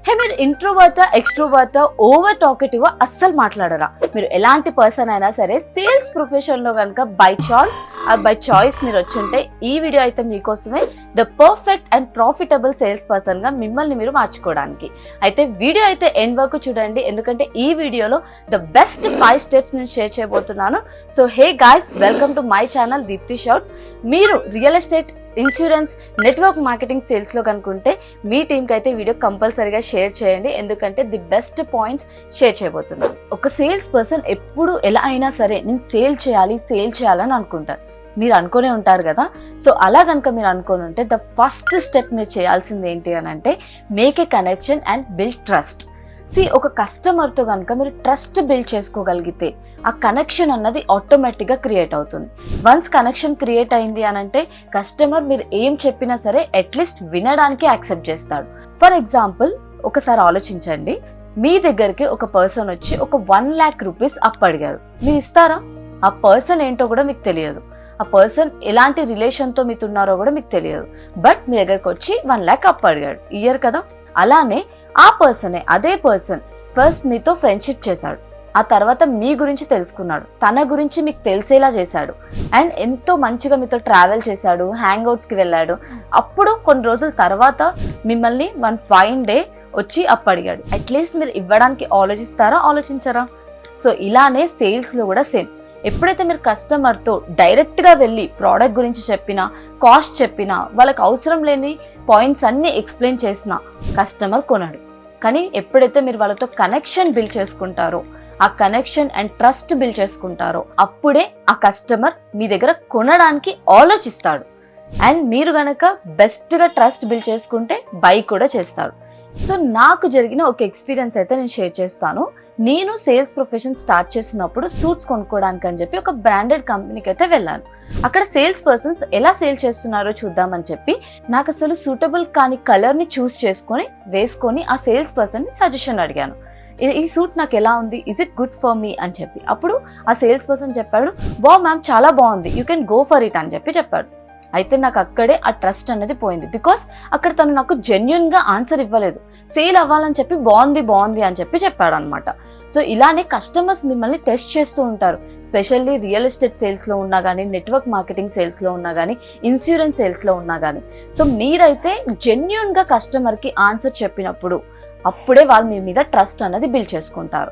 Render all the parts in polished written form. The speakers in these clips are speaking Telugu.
మీరు ఇంట్రోవర్టా ఎక్స్ట్రోవర్టా ఓవర్ టాకెటివ్ అస్సలు మాట్లాడరా? మీరు ఎలాంటి పర్సన్ అయినా సరే సేల్స్ ప్రొఫెషన్ లో కనుక బై చాయిస్ మీరు వచ్చుంటే ఈ వీడియో అయితే మీకోసమే the perfect and profitable sales person గా మిమ్మల్ని మీరు మార్చుకోవడానికి. అయితే వీడియో అయితే ఎండ్ వరకు చూడండి, ఎందుకంటే ఈ వీడియోలో ద బెస్ట్ 5 స్టెప్స్ నేను షేర్ చేయబోతున్నాను. So hey guys, welcome to my channel Deepthi shorts. మీరు real estate, insurance, network marketing sales లో కనుకుంటే మీ టీంకి అయితే వీడియో కంపల్సరీగా షేర్ చేయండి, ఎందుకంటే ది బెస్ట్ పాయింట్స్ షేర్ చేయబోతున్నాను. ఒక సేల్స్ పర్సన్ ఎప్పుడు ఎలా అయినా సరే నేను సేల్ చేయాలని అనుకుంటారు. మీరు అనుకునే ఉంటారు కదా. సో అలా కనుక మీరు అనుకుని ఉంటే ద ఫస్ట్ స్టెప్ మీరు చేయాల్సింది ఏంటి అని అంటే make a connection and build trust. ఒక కస్టమర్తో కనుక మీరు ట్రస్ట్ బిల్డ్ చేసుకోగలిగితే ఆ కనెక్షన్ అన్నది ఆటోమేటిక్గా క్రియేట్ అవుతుంది. వన్స్ కనెక్షన్ క్రియేట్ అయింది అని అంటే కస్టమర్ మీరు ఏం చెప్పినా సరే అట్లీస్ట్ వినడానికి యాక్సెప్ట్ చేస్తాడు. ఫర్ ఎగ్జాంపుల్, ఒకసారి ఆలోచించండి, మీ దగ్గరికి ఒక పర్సన్ వచ్చి ఒక 1 lakh రూపీస్ అప్పు అడిగాడు. మీరు ఇస్తారా? ఆ పర్సన్ ఏంటో కూడా మీకు తెలియదు, ఆ పర్సన్ ఎలాంటి రిలేషన్తో మీతో ఉన్నారో కూడా మీకు తెలియదు, బట్ మీ దగ్గరకు వచ్చి 1 lakh అప్పు అడిగాడు. ఇయ్యరు కదా. అలానే అదే పర్సన్ ఫస్ట్ మీతో ఫ్రెండ్షిప్ చేశాడు, ఆ తర్వాత మీ గురించి తెలుసుకున్నాడు, తన గురించి మీకు తెలిసేలా చేశాడు, అండ్ ఎంతో మంచిగా మీతో ట్రావెల్ చేశాడు, హ్యాంగ్ అవుట్స్కి వెళ్ళాడు. అప్పుడు కొన్ని రోజుల తర్వాత మిమ్మల్ని 1 fine day వచ్చి అప్పు అడిగాడు. అట్లీస్ట్ మీరు ఇవ్వడానికి ఆలోచించరా? సో ఇలానే సేల్స్లో కూడా సేమ్. ఎప్పుడైతే మీరు కస్టమర్తో డైరెక్ట్గా వెళ్ళి ప్రోడక్ట్ గురించి చెప్పినా, కాస్ట్ చెప్పినా, వాళ్ళకి అవసరం లేని పాయింట్స్ అన్నీ ఎక్స్ప్లెయిన్ చేసినా కస్టమర్ కొనడు. కానీ ఎప్పుడైతే మీరు వాళ్ళతో కనెక్షన్ బిల్డ్ చేసుకుంటారో, ఆ కనెక్షన్ అండ్ ట్రస్ట్ బిల్డ్ చేసుకుంటారో, అప్పుడే ఆ కస్టమర్ మీ దగ్గర కొనడానికి ఆలోచిస్తాడు. అండ్ మీరు గనక బెస్ట్గా ట్రస్ట్ బిల్డ్ చేసుకుంటే బై కూడా చేస్తాడు. సో నాకు జరిగిన ఒక ఎక్స్పీరియన్స్ అయితే నేను షేర్ చేస్తాను. నేను సేల్స్ ప్రొఫెషన్ స్టార్ట్ చేసినప్పుడు సూట్స్ కొనుక్కోవడానికి అని చెప్పి ఒక బ్రాండెడ్ కంపెనీకి అయితే వెళ్ళాను. అక్కడ సేల్స్ పర్సన్స్ ఎలా సేల్ చేస్తున్నారో చూద్దామని చెప్పి నాకు అసలు సూటబుల్ కాని కలర్ని చూస్ వేసుకొని ఆ సేల్స్ పర్సన్ని సజెషన్ అడిగాను. ఈ సూట్ నాకు ఎలా ఉంది, is it good for me అని చెప్పి. అప్పుడు ఆ సేల్స్ పర్సన్ చెప్పాడు, వా మ్యామ్ చాలా బాగుంది, you can go for it అని చెప్పాడు. అయితే నాకు అక్కడే ఆ ట్రస్ట్ అనేది పోయింది. బికాస్ అక్కడ తను నాకు జెన్యున్గా ఆన్సర్ ఇవ్వలేదు, సేల్ అవ్వాలని చెప్పి బాగుంది అని చెప్పాడు అనమాట. సో ఇలానే కస్టమర్స్ మిమ్మల్ని టెస్ట్ చేస్తూ ఉంటారు. స్పెషల్లీ రియల్ ఎస్టేట్ సేల్స్లో ఉన్నా కానీ, నెట్వర్క్ మార్కెటింగ్ సేల్స్లో ఉన్నా కానీ, ఇన్సూరెన్స్ సేల్స్లో ఉన్నా కానీ. సో మీరైతే జెన్యున్గా కస్టమర్కి ఆన్సర్ చెప్పినప్పుడు అప్పుడే వాళ్ళు మీ మీద ట్రస్ట్ అనేది బిల్డ్ చేసుకుంటారు.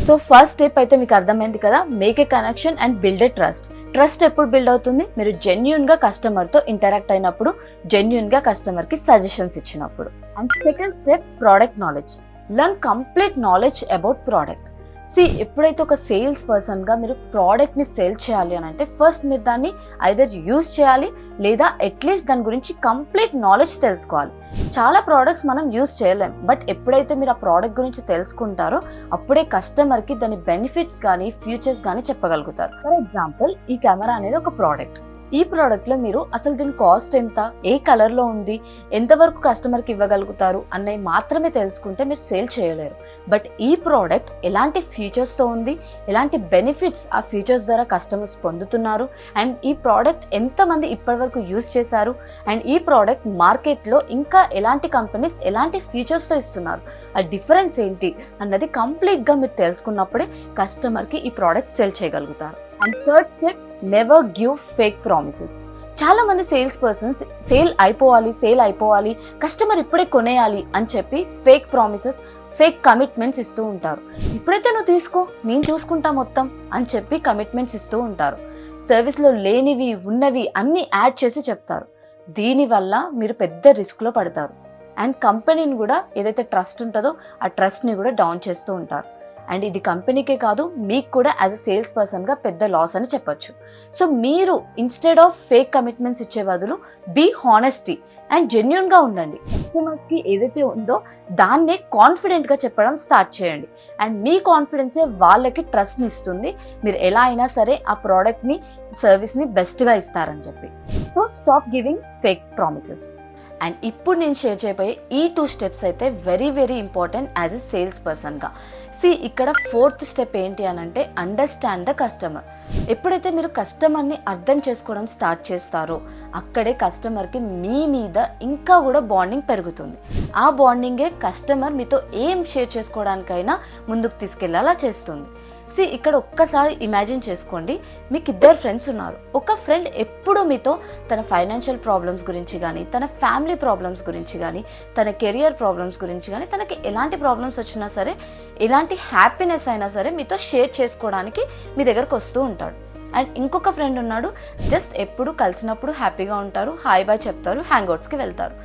సో ఫస్ట్ స్టెప్ అయితే మీకు అర్థమైంది కదా, make a connection and build a trust. Trust ఎప్పుడు బిల్డ్ అవుతుంది? మీరు జెన్యున్గా కస్టమర్తో ఇంటరాక్ట్ అయినప్పుడు, జెన్యున్గా కస్టమర్కి సజెషన్స్ ఇచ్చినప్పుడు. And second step, product knowledge. Learn complete knowledge about product. ఎప్పుడైతే ఒక సేల్స్ పర్సన్గా మీరు ప్రోడక్ట్ని సేల్ చేయాలి అని అంటే ఫస్ట్ మీరు దాన్ని ఐదర్ యూజ్ చేయాలి, లేదా అట్లీస్ట్ దాని గురించి కంప్లీట్ నాలెడ్జ్ తెలుసుకోవాలి. చాలా ప్రోడక్ట్స్ మనం యూజ్ చేయలేం, బట్ ఎప్పుడైతే మీరు ఆ ప్రోడక్ట్ గురించి తెలుసుకుంటారో అప్పుడే కస్టమర్కి దాని బెనిఫిట్స్ కానీ, ఫ్యూచర్స్ కానీ చెప్పగలుగుతారు. ఫర్ ఎగ్జాంపుల్, ఈ కెమెరా అనేది ఒక ప్రోడక్ట్. ఈ ప్రోడక్ట్లో మీరు అసలు దీని కాస్ట్ ఎంత, ఏ కలర్లో ఉంది, ఎంతవరకు కస్టమర్కి ఇవ్వగలుగుతారు అన్నవి మాత్రమే తెలుసుకుంటే మీరు సేల్ చేయలేరు. బట్ ఈ ప్రోడక్ట్ ఎలాంటి ఫీచర్స్తో ఉంది, ఎలాంటి బెనిఫిట్స్ ఆ ఫీచర్స్ ద్వారా కస్టమర్స్ పొందుతున్నారు, అండ్ ఈ ప్రోడక్ట్ ఎంతమంది ఇప్పటివరకు యూజ్ చేశారు, అండ్ ఈ ప్రోడక్ట్ మార్కెట్లో ఇంకా ఎలాంటి కంపెనీస్ ఎలాంటి ఫీచర్స్తో ఇస్తున్నారు, ఆ డిఫరెన్స్ ఏంటి అన్నది కంప్లీట్గా మీరు తెలుసుకున్నప్పుడే కస్టమర్కి ఈ ప్రోడక్ట్ సేల్ చేయగలుగుతారు. And third step, never give fake promises. చాలా మంది సేల్స్ పర్సన్స్ సేల్ అయిపోవాలి, కస్టమర్ ఇప్పుడే కొనేయాలి అని చెప్పి ఫేక్ ప్రామిసెస్, ఫేక్ కమిట్మెంట్స్ ఇస్తూ ఉంటారు. ఇప్పుడైతే నువ్వు తీసుకో, నేను చూసుకుంటా మొత్తం అని చెప్పి కమిట్మెంట్స్ ఇస్తూ ఉంటారు. సర్వీస్లో లేనివి ఉన్నవి అన్నీ యాడ్ చేసి చెప్తారు. దీనివల్ల మీరు పెద్ద రిస్క్లో పడతారు. అండ్ కంపెనీని కూడా ఏదైతే ట్రస్ట్ ఉంటుందో ఆ ట్రస్ట్ని కూడా డౌన్ చేస్తూ ఉంటారు. అండ్ ఇది కంపెనీకే కాదు, మీకు కూడా యాజ్ అ సేల్స్ పర్సన్గా పెద్ద లాస్ అని చెప్పొచ్చు. సో మీరు ఇన్స్టెడ్ ఆఫ్ ఫేక్ కమిట్మెంట్స్ ఇచ్చే బదులు బీ హానెస్టీ అండ్ జెన్యున్గా ఉండండి. కస్టమర్స్కి ఏదైతే ఉందో దాన్నే కాన్ఫిడెంట్గా చెప్పడం స్టార్ట్ చేయండి. అండ్ మీ కాన్ఫిడెన్సే వాళ్ళకి ట్రస్ట్ని ఇస్తుంది, మీరు ఎలా అయినా సరే ఆ ప్రోడక్ట్ని, సర్వీస్ని బెస్ట్గా ఇస్తారని చెప్పి. So stop giving fake promises. And ఇప్పుడు నేను షేర్ చేయబోయే ఈ 2 స్టెప్స్ అయితే very very important as a sales పర్సన్గా. ఇక్కడ 4th స్టెప్ ఏంటి అని అంటే అండర్స్టాండ్ ద కస్టమర్. ఎప్పుడైతే మీరు కస్టమర్ని అర్థం చేసుకోవడం స్టార్ట్ చేస్తారో అక్కడే కస్టమర్కి మీ మీద ఇంకా కూడా బాండింగ్ పెరుగుతుంది. ఆ బాండింగే కస్టమర్ మీతో ఏం షేర్ చేసుకోవడానికైనా ముందుకు తీసుకెళ్లేలా చేస్తుంది. ఇక్కడ ఒక్కసారి ఇమాజిన్ చేసుకోండి, మీకు 2 ఫ్రెండ్స్ ఉన్నారు. ఒక ఫ్రెండ్ ఎప్పుడు మీతో తన ఫైనాన్షియల్ ప్రాబ్లమ్స్ గురించి కానీ, తన ఫ్యామిలీ ప్రాబ్లమ్స్ గురించి కానీ, తన కెరియర్ ప్రాబ్లమ్స్ గురించి కానీ, తనకి ఎలాంటి ప్రాబ్లమ్స్ వచ్చినా సరే, ఎలాంటి హ్యాపీనెస్ అయినా సరే మీతో షేర్ చేసుకోవడానికి మీ దగ్గరకు వస్తూ ఉంటాడు. అండ్ ఇంకొక ఫ్రెండ్ ఉన్నాడు, జస్ట్ ఎప్పుడు కలిసినప్పుడు హ్యాపీగా ఉంటారు, హాయ్ బాయ్ చెప్తారు, హ్యాంగ్అవుట్స్కి వెళ్తారు.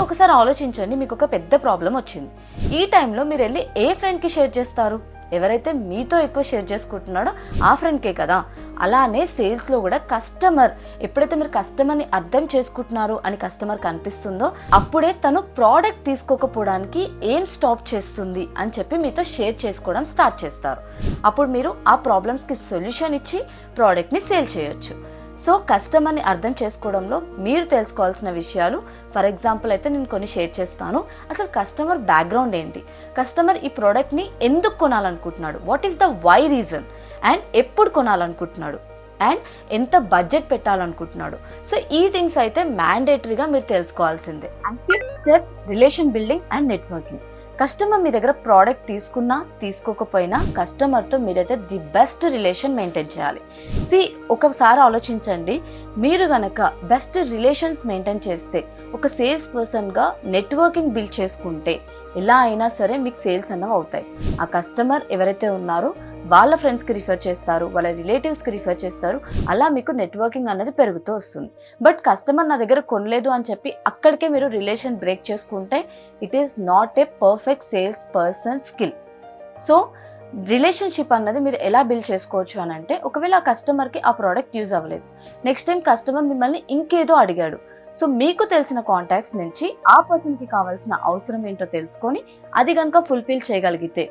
ఒకసారి ఆలోచించండి, మీకు ఒక పెద్ద ప్రాబ్లం వచ్చింది. ఈ టైంలో మీరు వెళ్ళి ఏ ఫ్రెండ్కి షేర్ చేస్తారు? ఎవరైతే మీతో ఎక్కువ షేర్ చేసుకుంటున్నాడో ఆ ఫ్రెండ్కే కదా. అలానే సేల్స్లో కూడా కస్టమర్, ఎప్పుడైతే మీరు కస్టమర్ని అర్థం చేసుకుంటున్నారు అని కస్టమర్కి అనిపిస్తుందో అప్పుడే తను ప్రోడక్ట్ తీసుకోకపోవడానికి ఏం స్టాప్ చేస్తుంది అని చెప్పి మీతో షేర్ చేసుకోవడం స్టార్ట్ చేస్తారు. అప్పుడు మీరు ఆ ప్రాబ్లమ్స్కి సొల్యూషన్ ఇచ్చి ప్రోడక్ట్ని సేల్ చేయొచ్చు. కస్టమర్ని అర్థం చేసుకోవడంలో మీరు తెలుసుకోవాల్సిన విషయాలు, ఫర్ ఎగ్జాంపుల్ అయితే నేను కొన్ని షేర్ చేస్తాను. అసలు కస్టమర్ బ్యాక్గ్రౌండ్ ఏంటి, కస్టమర్ ఈ ప్రోడక్ట్ని ఎందుకు కొనాలనుకుంటున్నాడు, what is the why reason, and ఎప్పుడు కొనాలనుకుంటున్నాడు, అండ్ ఎంత బడ్జెట్ పెట్టాలనుకుంటున్నాడు. ఈ థింగ్స్ అయితే మ్యాండేటరీగా మీరు తెలుసుకోవాల్సిందే. And 5th step relation building and networking. Customer మీ దగ్గర ప్రోడక్ట్ తీసుకున్నా తీసుకోకపోయినా కస్టమర్తో మీరైతే ది బెస్ట్ రిలేషన్ మెయింటైన్ చేయాలి. ఒకసారి ఆలోచించండి, మీరు గనక బెస్ట్ రిలేషన్స్ మెయింటైన్ చేస్తే, ఒక సేల్స్ పర్సన్గా నెట్వర్కింగ్ బిల్డ్ చేసుకుంటే ఎలా అయినా సరే మీకు సేల్స్ అన్నవి అవుతాయి. ఆ కస్టమర్ ఎవరైతే ఉన్నారో వాళ్ళ ఫ్రెండ్స్కి రిఫర్ చేస్తారు, వాళ్ళ రిలేటివ్స్కి రిఫర్ చేస్తారు. అలా మీకు నెట్వర్కింగ్ అనేది పెరుగుతూ వస్తుంది. బట్ కస్టమర్ నా దగ్గర కొనలేదు అని చెప్పి అక్కడికే మీరు రిలేషన్ బ్రేక్ చేసుకుంటే it is not a perfect sales person skill. Relationship అన్నది మీరు ఎలా బిల్డ్ చేసుకోవచ్చు అని అంటే, ఒకవేళ ఆ కస్టమర్కి ఆ ప్రోడక్ట్ యూజ్ అవ్వలేదు, నెక్స్ట్ టైం కస్టమర్ మిమ్మల్ని ఇంకేదో అడిగాడు. మీకు తెలిసిన కాంటాక్ట్స్ నుంచి ఆ పర్సన్కి కావాల్సిన అవసరం ఏంటో తెలుసుకొని అది కనుక ఫుల్ఫిల్ చేయగలిగితే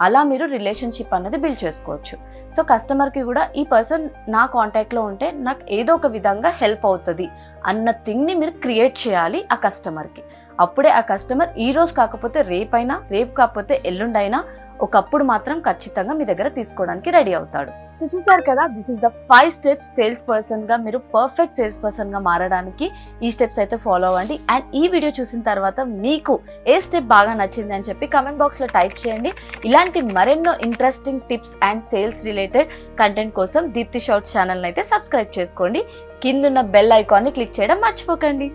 అలా మీరు రిలేషన్షిప్ అన్నది బిల్డ్ చేసుకోవచ్చు. కస్టమర్కి కూడా ఈ పర్సన్ నా కాంటాక్ట్లో ఉంటే నాకు ఏదో ఒక విధంగా హెల్ప్ అవుతుంది అన్న థింగ్ని మీరు క్రియేట్ చేయాలి ఆ కస్టమర్కి. అప్పుడే ఆ కస్టమర్ ఈ రోజు కాకపోతే రేపైనా, రేపు కాకపోతే ఎల్లుండైనా ఒకప్పుడు మాత్రం ఖచ్చితంగా మీ దగ్గర తీసుకోవడానికి రెడీ అవుతాడు. చూసారు కదా, this is the 5 steps sales పర్సన్గా మీరు పర్ఫెక్ట్ సేల్స్ పర్సన్గా మారడానికి. ఈ స్టెప్స్ అయితే ఫాలో అవ్వండి. అండ్ ఈ వీడియో చూసిన తర్వాత మీకు ఏ స్టెప్ బాగా నచ్చింది అని చెప్పి కమెంట్ బాక్స్లో టైప్ చేయండి. ఇలాంటి మరెన్నో interesting tips and sales related content కోసం దీప్తి షార్ట్స్ ఛానల్ని అయితే సబ్స్క్రైబ్ చేసుకోండి. కిందున్న బెల్ ఐకాన్ని క్లిక్ చేయడం మర్చిపోకండి.